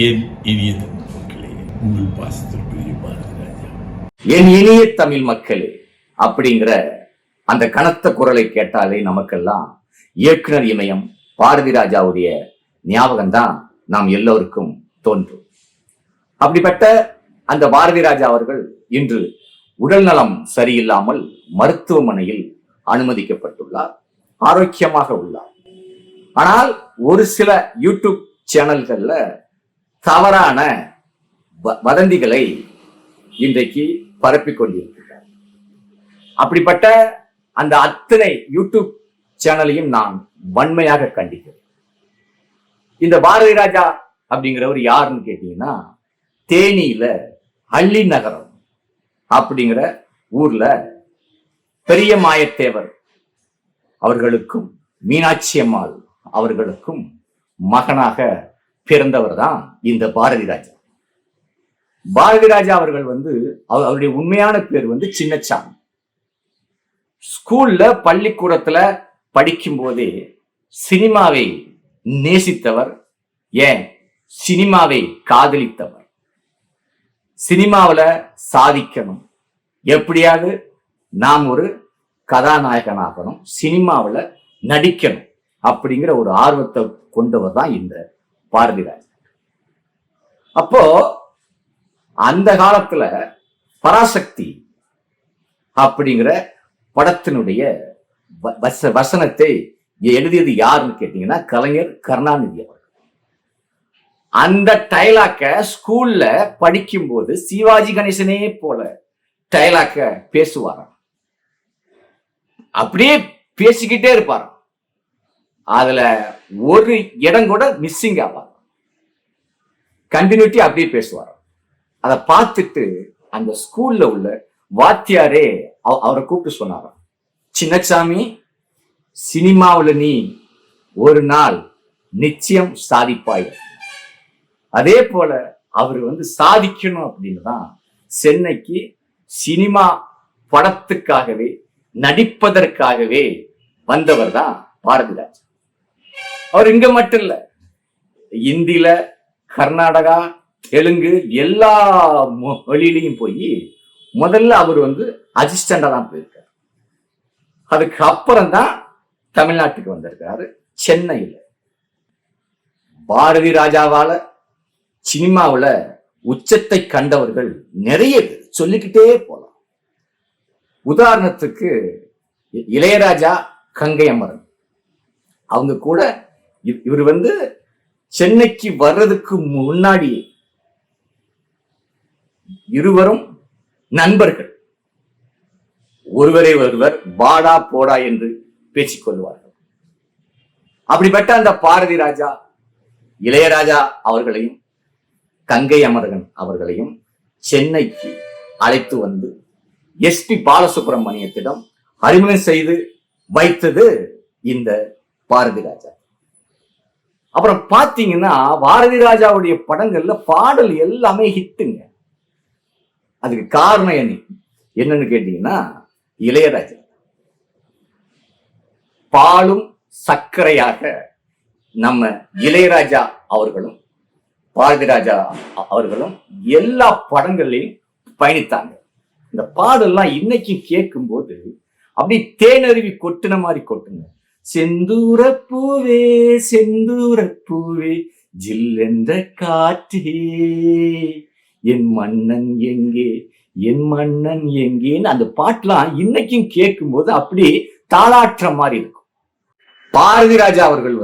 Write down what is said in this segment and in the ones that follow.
என் இனிய தமிழ் மக்களே, உங்கள் பாசத்திற்குரிய பாரதி ராஜா. என் இனிய தமிழ் மக்களே அப்படிங்கிற அந்த கனத்த குரலை கேட்டாலே நமக்கெல்லாம் இயக்குனர் இமயம் பாரதி ராஜாவுடைய ஞாபகம் தான் நாம் எல்லோருக்கும் தோன்றும். அப்படிப்பட்ட அந்த பாரதி ராஜா அவர்கள் இன்று உடல் நலம் சரியில்லாமல் மருத்துவமனையில் அனுமதிக்கப்பட்டுள்ளார். ஆரோக்கியமாக உள்ளார். ஆனால் ஒரு சில யூடியூப் சேனல்கள்ல தவறான வதந்திகளை இன்றைக்கு பரப்பிக் கொண்டிருக்கிறார். அப்படிப்பட்ட அந்த அத்தனை யூடியூப் சேனலையும் நான் வன்மையாக கண்டிக்கிறேன். இந்த பாரதி ராஜா அப்படிங்கிறவர் யாருன்னு கேட்டீங்கன்னா, தேனியில அள்ளி நகரம் அப்படிங்கிற ஊர்ல பெரிய மாயத்தேவர் அவர்களுக்கும் மீனாட்சி அம்மாள் அவர்களுக்கும் மகனாக பிறந்தவர் தான் இந்த பாரதி ராஜா. பாரதி ராஜா அவர்கள் அவருடைய உண்மையான பேர் சின்னசாமி. ஸ்கூல்ல பள்ளிக்கூடத்துல படிக்கும் போதே சினிமாவை நேசித்தவர், ஏன் சினிமாவை காதலித்தவர். சினிமாவில சாதிக்கணும், எப்படியாவது நாம் ஒரு கதாநாயகனாகணும், சினிமாவில் நடிக்கணும் அப்படிங்கிற ஒரு ஆர்வத்தை கொண்டவர் தான் இந்த பாரதி ராஜா. அப்போ அந்த காலத்துல பராசக்தி அப்படிங்கிற படத்தினுடைய வசனத்தை எழுதியது யாருன்னு கேட்டீங்கன்னா, கலைஞர் கருணாநிதி அவர்கள். அந்த டைலாக்க ஸ்கூல்ல படிக்கும் போது சிவாஜி கணேசனே போல டைலாக்க பேசுவாராம். அப்படியே பேசிக்கிட்டே இருப்பாராம். அதுல ஒரு இடம் கூட மிஸ்ஸிங் ஆவார். கண்டினியூட்டி அப்படியே பேசுவார். அதை பார்த்துட்டு அந்த ஸ்கூல்ல உள்ள வாத்தியாரே அவரை கூப்பிட்டு சொன்னாராம், சின்னசாமி, சினிமாவில் நீ ஒரு நாள் நிச்சயம் சாதிப்பாய். அதே போல அவர் சாதிக்கணும் அப்படின்னு தான் சென்னைக்கு சினிமா படத்துக்காகவே நடிப்பதற்காகவே வந்தவர் தான் பாரதி ராஜா. அவர் இங்க மட்டும் இல்ல, இந்தியில, கர்நாடகா, தெலுங்கு எல்லா மொழியிலையும் போய் முதல்ல அவர் அசிஸ்டண்டா தான் போயிருக்காரு. அதுக்கு அப்புறம் தான் தமிழ்நாட்டுக்கு வந்திருக்காரு. சென்னையில பாரதி ராஜாவால சினிமாவுல உச்சத்தை கண்டவர்கள் நிறைய பேர், சொல்லிக்கிட்டே போலாம். உதாரணத்துக்கு இளையராஜா, கங்கை அமரன், அவங்க கூட இவர் சென்னைக்கு வர்றதுக்கு முன்னாடி இருவரும் நண்பர்கள். ஒருவரை ஒருவர் வாடா போடா என்று பேசிக் கொள்வார்கள். அப்படிப்பட்ட அந்த பாரதி ராஜா இளையராஜா அவர்களையும் கங்கை அமரன் அவர்களையும் சென்னைக்கு அழைத்து வந்து எஸ்பி பாலசுப்ரமணியத்திடம் அறிமுகம் செய்து வைத்தது இந்த பாரதி ராஜா. அப்புறம் பாத்தீங்கன்னா, பாரதி ராஜாவுடைய படங்கள்ல பாடல் எல்லாமே ஹிட்டுங்க. அதுக்கு காரணம் என்னன்னு கேட்டீங்கன்னா, இளையராஜா பாலும் சர்க்கரையாக நம்ம இளையராஜா அவர்களும் பாரதி ராஜா அவர்களும் எல்லா படங்கள்லையும் பயணித்தாங்க. இந்த பாடல்லாம் இன்னைக்கு கேட்கும் போது அப்படி தேனருவி கொட்டுன மாதிரி கொட்டுங்க. செந்தூர பூவே செந்தூர பூவே ஜில்லென்ற காற்றே என் மன்னன் எங்கே என் மன்னன் எங்கேன்னு அந்த பாட்டுலாம் இன்னைக்கும் கேட்கும் போது அப்படி தாளாற்ற மாதிரி இருக்கும். பாரதி ராஜா அவர்கள்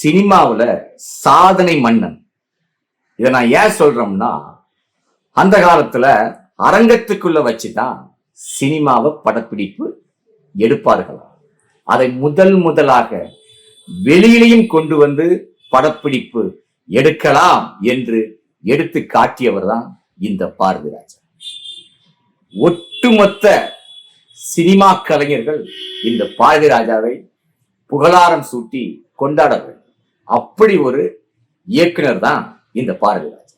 சினிமாவுல சாதனை மன்னன். இதை நான் ஏன் சொல்றோம்னா, அந்த காலத்துல அரங்கத்துக்குள்ள வச்சுதான் சினிமாவை படப்பிடிப்பு எடுப்பார்களாம். அதை முதலாக வெளியிலையும் கொண்டு படப்பிடிப்பு எடுக்கலாம் என்று எடுத்து காட்டியவர் தான் இந்த பாரதி ராஜா. ஒட்டுமொத்த சினிமா கலைஞர்கள் இந்த பாரதி ராஜாவை புகழாரம் சூட்டி கொண்டாடவர். அப்படி ஒரு இயக்குனர் தான் இந்த பாரதி ராஜா.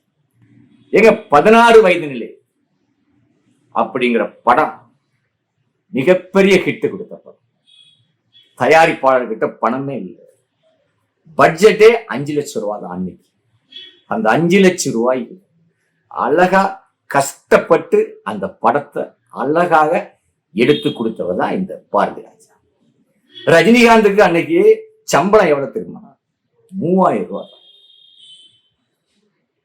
16 வயது நிலை அப்படிங்கிற படம் மிகப்பெரிய ஹிட் கொடுத்த படம். தயாரிப்பாளர்கிட்ட பணமே இல்லை. பட்ஜெட்டே 5 லட்சம் ரூபாய் தான் அன்னைக்கு. அந்த 5 லட்சம் ரூபாய் அழகா கஷ்டப்பட்டு அந்த படத்தை அழகாக எடுத்து கொடுத்தவர் தான் இந்த பாரதி ராஜா. ரஜினிகாந்துக்கு அன்னைக்கு சம்பளம் எவ்வளவு தெரியுமா? 3000 ரூபாய்.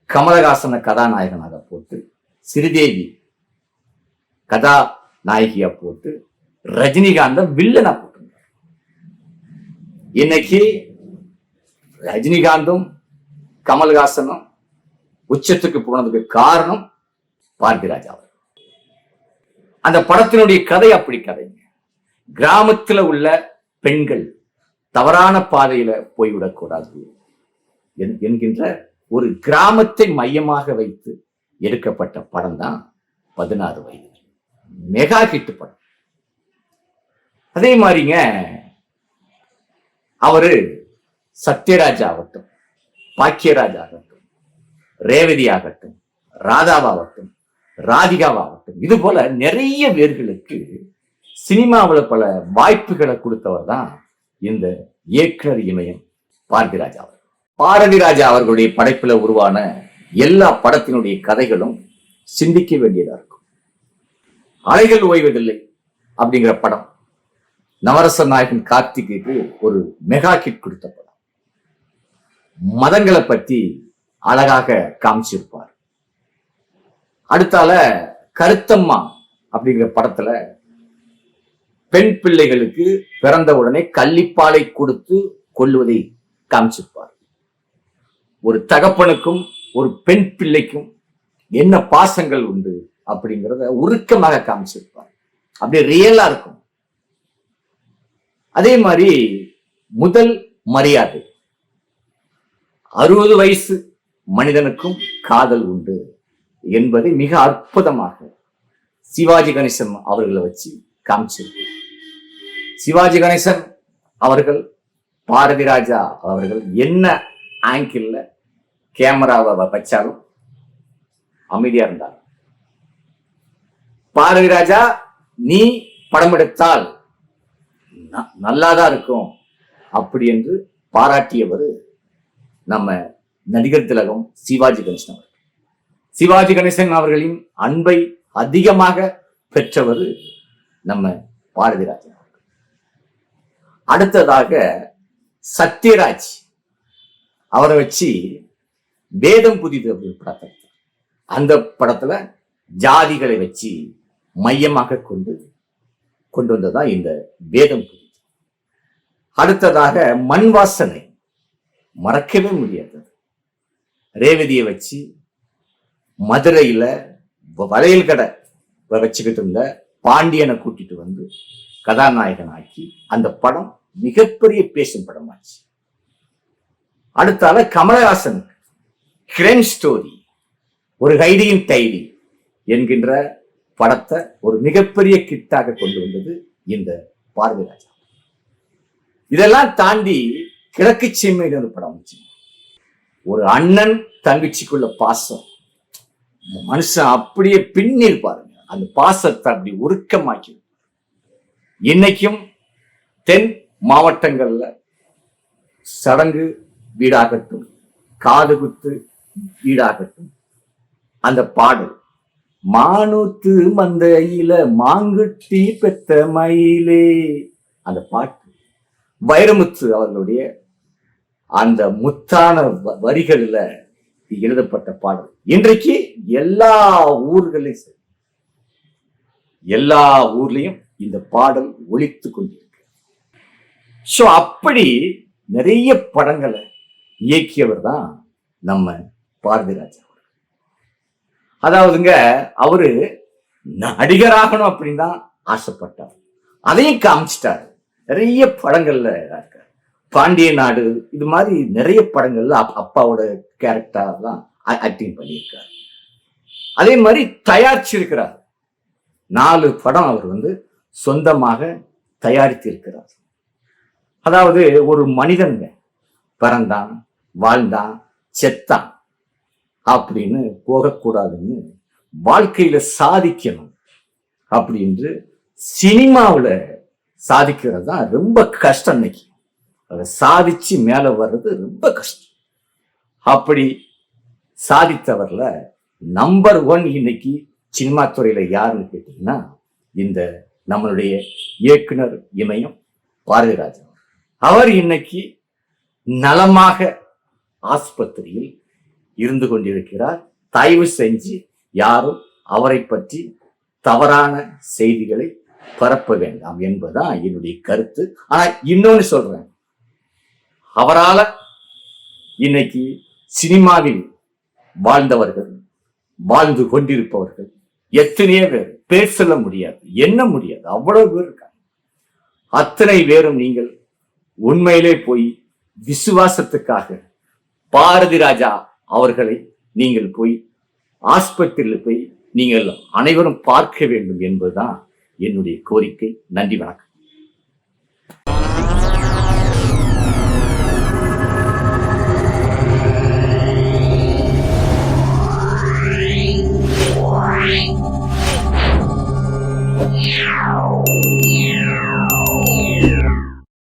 கமலஹாசனை கதாநாயகனாக போட்டு, ஸ்ரீதேவி கதாநாயகியா போட்டு, ரஜினிகாந்த வில்லனா போட்டு. இன்னைக்கு ரஜினிகாந்தும் கமல்ஹாசனும் உச்சத்துக்கு போனதுக்கு காரணம் பாரதி ராஜா. அந்த படத்தினுடைய கதை அப்படி கதைங்க. கிராமத்துல உள்ள பெண்கள் தவறான பாதையில போய்விடக்கூடாது என்கின்ற ஒரு கிராமத்தை மையமாக வைத்து எடுக்கப்பட்ட படம் தான் 16 வயது. மெகா ஹிட் படம். அதே மாதிரிங்க அவரு சத்யராஜ் ஆகட்டும், பாக்கியராஜ் ஆகட்டும், ரேவதி ஆகட்டும், ராதாவாகட்டும், ராதிகாவாகட்டும், இது போல நிறைய பேர்களுக்கு சினிமாவில் பல வாய்ப்புகளை கொடுத்தவர் தான் இந்த இயக்குனர் இமயம் பாரதி ராஜா அவர்கள். பாரதி ராஜா அவர்களுடைய படைப்புல உருவான எல்லா படத்தினுடைய கதைகளும் சிந்திக்க வேண்டியதா இருக்கும். அலைகள் ஓய்வதில்லை அப்படிங்கிற படம் நவரச நாயகன் கார்த்திக்கு ஒரு மெகா கிட் கொடுத்த படம். மதங்களை பத்தி அழகாக காமிச்சிருப்பார். அடுத்தால கருத்தம்மா அப்படிங்கிற படத்துல பெண் பிள்ளைகளுக்கு பிறந்த உடனே கள்ளிப்பாலை கொடுத்து கொல்லுவதை காமிச்சிருப்பார். ஒரு தகப்பனுக்கும் ஒரு பெண் பிள்ளைக்கும் என்ன பாசங்கள் உண்டு அப்படிங்கிறத உருக்கமாக காமிச்சிருப்பார். அப்படியே ரியலா இருக்கும். அதே மாதிரி முதல் மரியாதை, 60 வயசு மனிதனுக்கும் காதல் உண்டு என்பதை மிக அற்புதமாக சிவாஜி கணேசன் அவர்களை வச்சு காமிச்சிருக்கு. சிவாஜி கணேசன் அவர்கள் பாரதி ராஜா அவர்கள் என்ன ஆங்கிள் கேமராவை வச்சாலும் அமைதியா இருந்தார். பாரதி ராஜா நீ படம் எடுத்தால் நல்லாதான் இருக்கும் அப்படி என்று பாராட்டியவர் நம்ம நடிகர் திலகம் சிவாஜி கணேசன் அவர்கள். சிவாஜி கணேசன் அவர்களின் அன்பை அதிகமாக பெற்றவர் நம்ம பாரதி ராஜா. அடுத்ததாக சத்யராஜ் அவரை வச்சு வேதம் புதிது அப்படின்னு படத்தை, அந்த படத்துல ஜாதிகளை வச்சு மையமாக கொண்டு வந்ததான் இந்த வேதம் புதிது. அடுத்ததாக மண் வாசனை, மறக்கவே முடியாது. ரேவதியை வச்சு மதுரையில வளையல் கடை வச்சுக்கிட்டு இருந்த பாண்டியனை கூட்டிட்டு வந்து கதாநாயகன் ஆக்கி அந்த படம் மிகப்பெரிய பேசும் படமாச்சு. அடுத்தால கமலஹாசன் கிரைம் ஸ்டோரி, ஒரு ஹைடியின் டைரி என்கின்ற படத்தை ஒரு மிகப்பெரிய கிட்டாக கொண்டு வந்தது இந்த பாரதி ராஜா. இதெல்லாம் தாண்டி கிழக்கு சீமையில் ஒரு படம் வந்துச்சு. ஒரு அண்ணன் தங்கச்சிக்குள்ள பாசம், மனுஷன் அப்படியே பின்னீர் பாருங்க. அந்த பாசத்தை அப்படி உருக்கமாக்கி இன்னைக்கும் தென் மாவட்டங்கள்ல சடங்கு வீடாகட்டும், காது குத்து வீடாகட்டும், அந்த பாடல் மானூத்து மந்தையில மாங்குட்டி பெத்த மயிலே, அந்த பாட்டு வைரமுத்து அவர்களுடைய அந்த முத்தான வரிகளில் எழுதப்பட்ட பாடல் இன்றைக்கு எல்லா ஊர்களையும் சரி, எல்லா ஊர்லயும் இந்த பாடல் ஒலித்து கொண்டிருக்கு. சோ அப்படி நிறைய படங்களை இயக்கியவர் தான் நம்ம பாரதி ராஜா. அதாவதுங்க அவரு நடிகராகணும் அப்படின்னு தான் ஆசைப்பட்டார். அதையும் காமிச்சிட்டாரு. நிறைய படங்கள்ல இருக்காரு. பாண்டிய நாடு, இது மாதிரி நிறைய படங்கள்ல அப்பாவோட கேரக்டர்லாம் ஆக்டிங் பண்ணியிருக்காரு. அதே மாதிரி தயாரிச்சிருக்கிறார். 4 படம் அவர் சொந்தமாக தயாரித்து இருக்கிறார். அதாவது ஒரு மனிதனுங்க பிறந்தான், வாழ்ந்தான், செத்தான் அப்படின்னு போகக்கூடாதுன்னு, வாழ்க்கையில சாதிக்கணும் அப்படின்னு சினிமாவில் சாதிக்கிறது தான் ரொம்ப கஷ்டம். இன்னைக்கு அதை சாதிச்சு மேல வர்றது ரொம்ப கஷ்டம். அப்படி சாதித்தவர்ல நம்பர் 1 இன்னைக்கு சினிமா துறையில யாருன்னு கேட்டீங்கன்னா இந்த நம்மளுடைய இயக்குனர் இமயம் பாரதிராஜன். அவர் இன்னைக்கு நலமாக ஆஸ்பத்திரியில் இருந்து கொண்டிருக்கிறார். தயவு செஞ்சு யாரும் அவரை பற்றி தவறான செய்திகளை பரப்ப வேண்டாம் என்பதுதான் என்னுடைய கருத்து. ஆனா இன்னொன்னு சொல்றேன், அவரால் இன்னைக்கு சினிமாவில் வாழ்ந்தவர்கள், வாழ்ந்து கொண்டிருப்பவர்கள் எத்தனையோ பேர் சொல்ல முடியாது, எண்ண முடியாது, அவ்வளவு பேர் இருக்காங்க. அத்தனை பேரும் நீங்கள் உண்மையிலே போய் விசுவாசத்துக்காக பாரதி ராஜா அவர்களை நீங்கள் போய் ஆஸ்பத்திரியில் போய் நீங்கள் அனைவரும் பார்க்க வேண்டும் என்பதுதான் என்னுடைய கோரிக்கை. நன்றி, வணக்கம்.